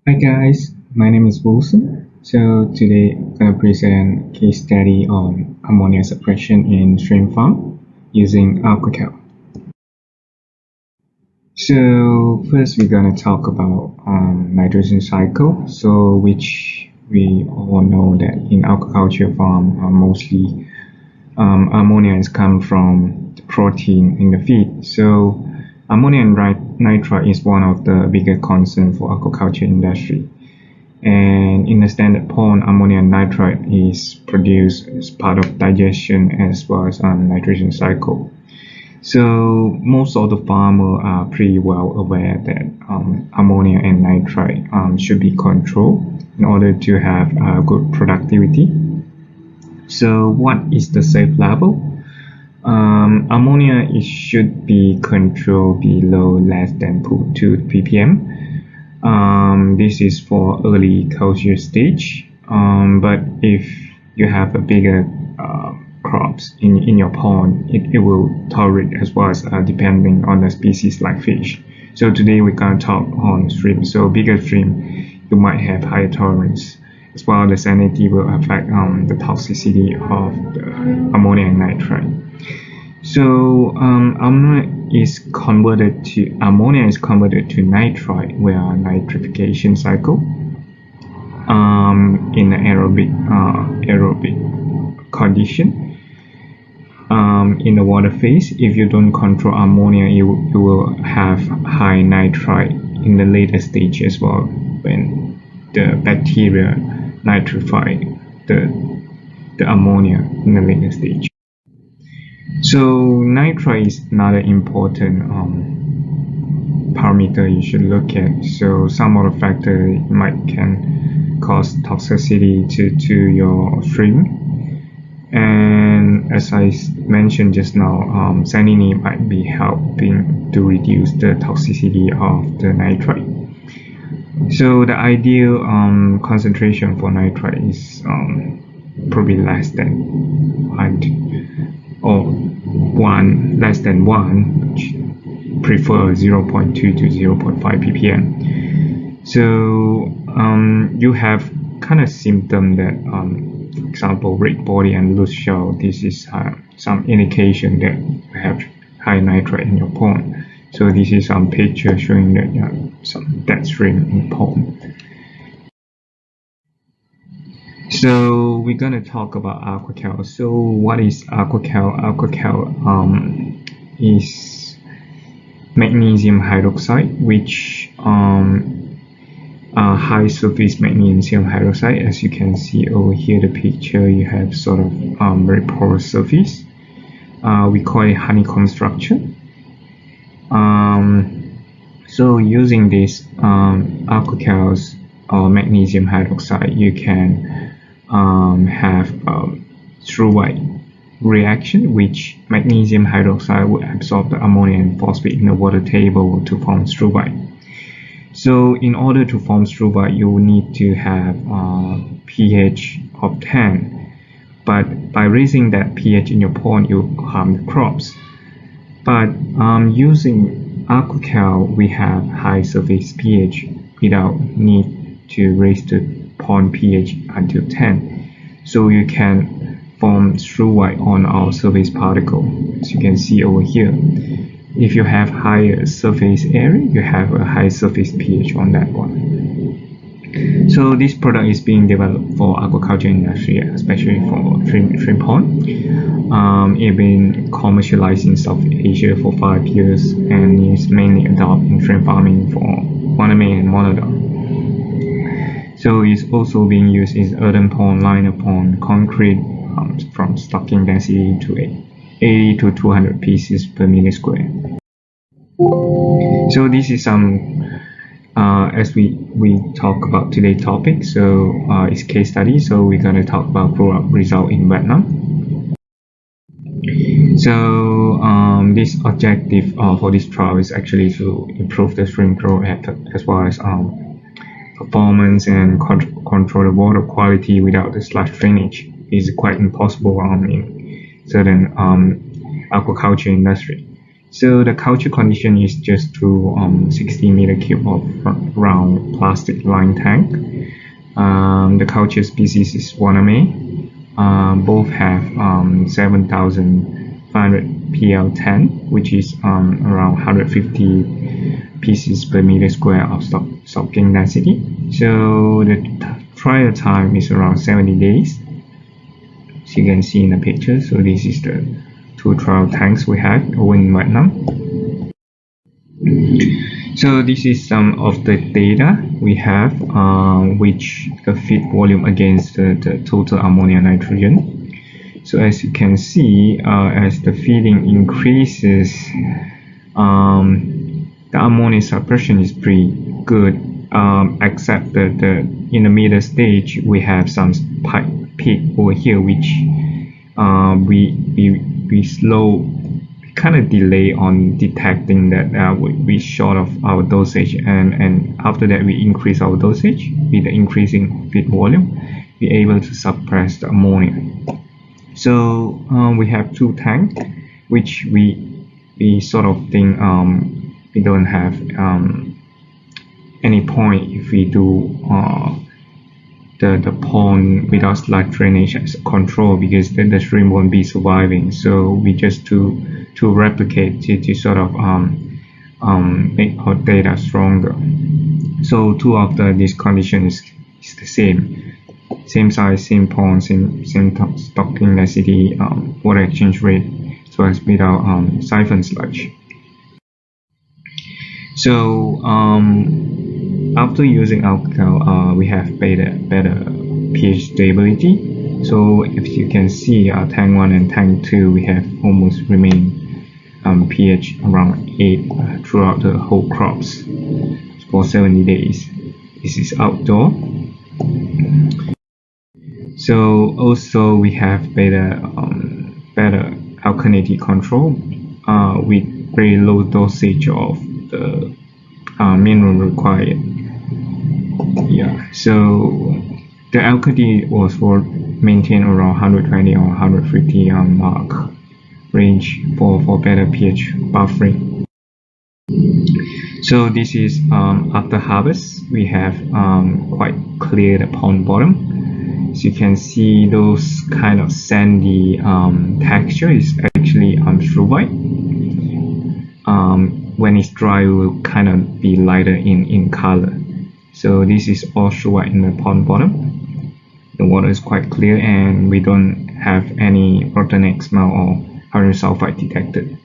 Hi guys, my name is Wilson. So today I'm going to present a case study on ammonia suppression in shrimp farm using AquaCal. So first we're going to talk about nitrogen cycle. So which we all know that in aquaculture farm mostly ammonia is come from the protein in the feed. So ammonium nitrate is one of the biggest concerns for aquaculture industry. And in a standard pond, ammonium nitrate is produced as part of digestion as well as nitrogen cycle. So most of the farmers are pretty well aware that ammonia and nitrate should be controlled in order to have good productivity. So what is the safe level? Ammonia should be controlled below less than 0.2 ppm. This is for early culture stage. But if you have a bigger crops in your pond, it will tolerate as well as depending on the species like fish. So today we're going to talk on shrimp. So bigger shrimp, you might have higher tolerance. As well, the salinity will affect the toxicity of the ammonia and nitrate. So ammonia is converted to nitrite via nitrification cycle in an aerobic condition. In the water phase, if you don't control ammonia, you will have high nitrite in the later stage as well when the bacteria nitrify the ammonia in the later stage. So nitrite is another important parameter you should look at. So some of the factors can cause toxicity to your shrimp. And as I mentioned just now, salinity might be helping to reduce the toxicity of the nitrate. So the ideal concentration for nitrate is probably less than 1 or 1 less than 1, which prefer 0.2 to 0.5 ppm. So you have kind of symptom that for example red body and loose shell. This is some indication that you have high nitrate in your pond. So this is some picture showing that some dead shrimp in pond. So we're gonna talk about AquaCal. So what is AquaCal? AquaCal is magnesium hydroxide, which high surface magnesium hydroxide. As you can see over here, the picture, you have sort of very porous surface. We call it honeycomb structure. So using this AquaCal's magnesium hydroxide, you can have Struve reaction, which magnesium hydroxide will absorb the ammonia and phosphate in the water table to form Struve. So in order to form Struve, you need to have pH of 10. But by raising that pH in your pond, you harm the crops. But using AquaCal, we have high surface pH without need to raise the pond pH until 10. So you can form Struve on our surface particle, as you can see over here. If you have higher surface area, you have a high surface pH on that one. So this product is being developed for aquaculture industry, especially for shrimp pond. It's been commercialized in South Asia for 5 years and is mainly adopted in shrimp farming for Waname and Monodon. So it's also being used in earthen pond, liner pond, concrete from stocking density to 80 to 200 pieces per meter square. So this is some as we talk about today's topic. So it's case study. So we're going to talk about grow up result in Vietnam. So this objective for this trial is actually to improve the shrimp growth as well as performance and control the water quality without the sludge drainage. Is quite impossible in certain aquaculture industry. So the culture condition is just to 60 meter cube of round plastic lined tank. The culture species is Waname. Both have 7,500 PL10, which is around 150 pieces per meter square of stocking density. So the trial time is around 70 days. As you can see in the picture, so this is the two trial tanks we have over in Vietnam. So this is some of the data we have, which the feed volume against the total ammonia nitrogen. So as you can see, as the feeding increases, the ammonia suppression is pretty good, except that in the middle stage we have some peak over here, which we slow, kind of delay on detecting that we short of our dosage, and after that we increase our dosage with the increasing feed volume, we're able to suppress the ammonia. So we have two tanks, which we sort of think we don't have any point if we do the pond without sludge drainage as a control, because then the shrimp won't be surviving. So we just to replicate to sort of make our data stronger. So two of these conditions is the same size, same pond, same stocking density, water exchange rate, as well as without siphon sludge. So after using alcohol, we have better pH stability. So if you can see, tank 1 and tank 2, we have almost remain pH around 8 throughout the whole crops for 70 days. This is outdoor. So also we have better alkalinity control with very low dosage of the mineral required. Yeah, so the alkalinity was maintained around 120 or 150 mark range for better pH buffering. So this is after harvest, we have quite clear the pond bottom. So you can see those kind of sandy texture is actually true white. When it's dry, it will kind of be lighter in color. So this is all true white in the pond bottom. The water is quite clear, and we don't have any organic smell or hydrogen sulfide detected.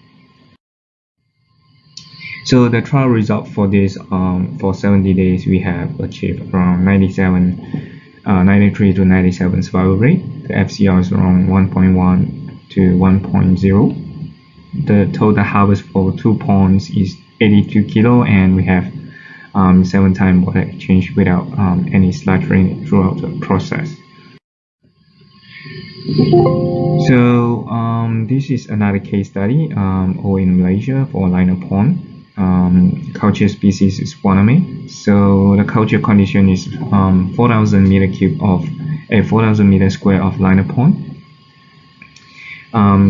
So the trial result for this, for 70 days, we have achieved around 93 to 97 survival rate. The FCR is around 1.1 to 1.0. The total harvest for 2 ponds is 82 kilo, and we have 7 times water exchange without any sludge drainage throughout the process. So this is another case study over in Malaysia for liner pond. Culture species is Waname. So the culture condition is 4,000 meter cube of a 4,000 meter square of liner pond.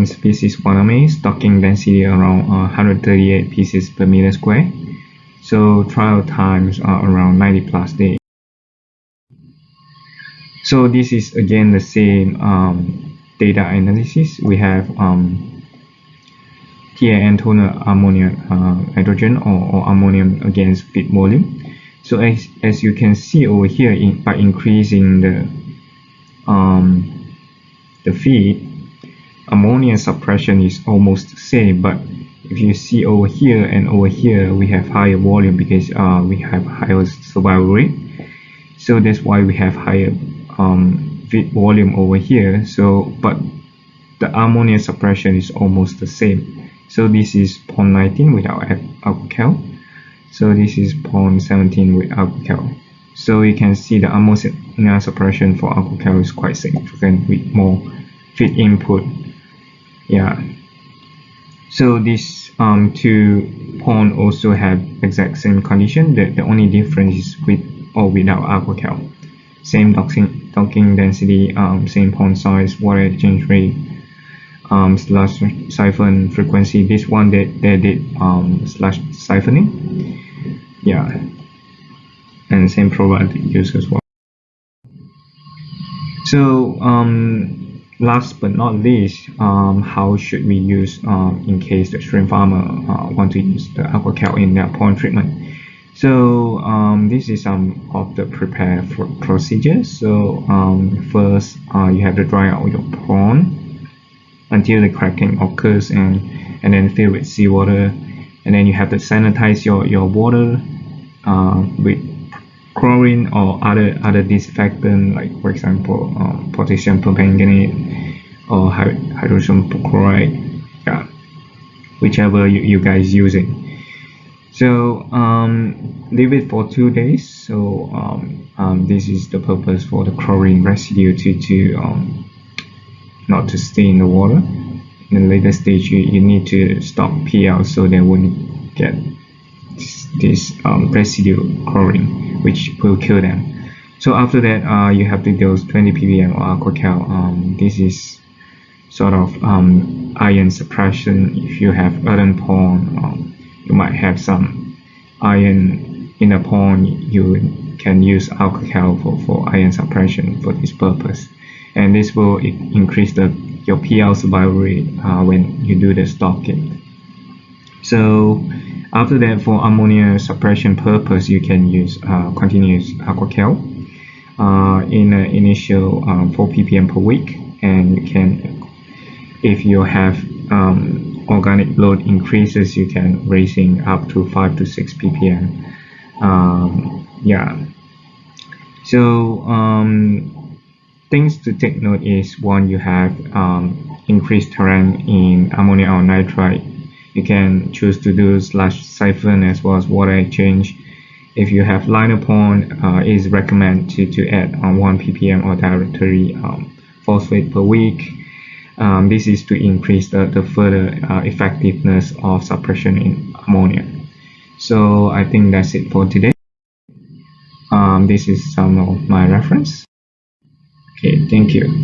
Species Waname, stocking density around 138 pieces per meter square. So trial times are around 90 plus days. So this is again the same data analysis. We have TAN total ammonia nitrogen or ammonium against feed volume. So as you can see over here, by increasing the feed, ammonia suppression is almost the same, but if you see over here and over here, we have higher volume because we have higher survival rate. So that's why we have higher feed volume over here. So but the ammonia suppression is almost the same. So this is pond 19 without alcohol. So this is pond 17 with alcohol. So you can see the ammonia suppression for alcohol is quite significant with more feed input. Yeah. So this two pond also have exact same condition. The only difference is with or without alcohol. Same docking density, same pond size, water exchange rate, slash siphon frequency. This one they did slash siphoning. Yeah, and same program use as well. So last but not least, how should we use in case the shrimp farmer want to use the AquaCal in their pond treatment? So this is some of the prepare for procedures. So first you have to dry out your pond until the cracking occurs, and then fill with seawater, and then you have to sanitize your water with chlorine or other disinfectant, like for example potassium permanganate or hydrogen chloride, yeah, whichever you guys using. So leave it for 2 days. So this is the purpose for the chlorine residue to not to stay in the water. In the later stage, you need to stop PL so they wouldn't get this residue chlorine, which will kill them. So after that, you have to dose 20 ppm or AquaCal. This is sort of iron suppression. If you have earthen pond, you might have some iron in the pond. You can use AquaCal for iron suppression for this purpose, and this will increase your PL survival rate when you do the stocking. So after that, for ammonia suppression purpose, you can use continuous AquaCal in an initial 4 ppm per week, and you can, if you have organic load increases, you can raising up to 5 to 6 ppm. Yeah. So things to take note is, one, you have increased terrain in ammonia or nitrite. You can choose to do slash siphon as well as water exchange. If you have liner pond, it is recommended to add 1 ppm or dietary phosphate per week. This is to increase the further effectiveness of suppression in ammonia. So I think that's it for today. This is some of my reference. Okay, thank you.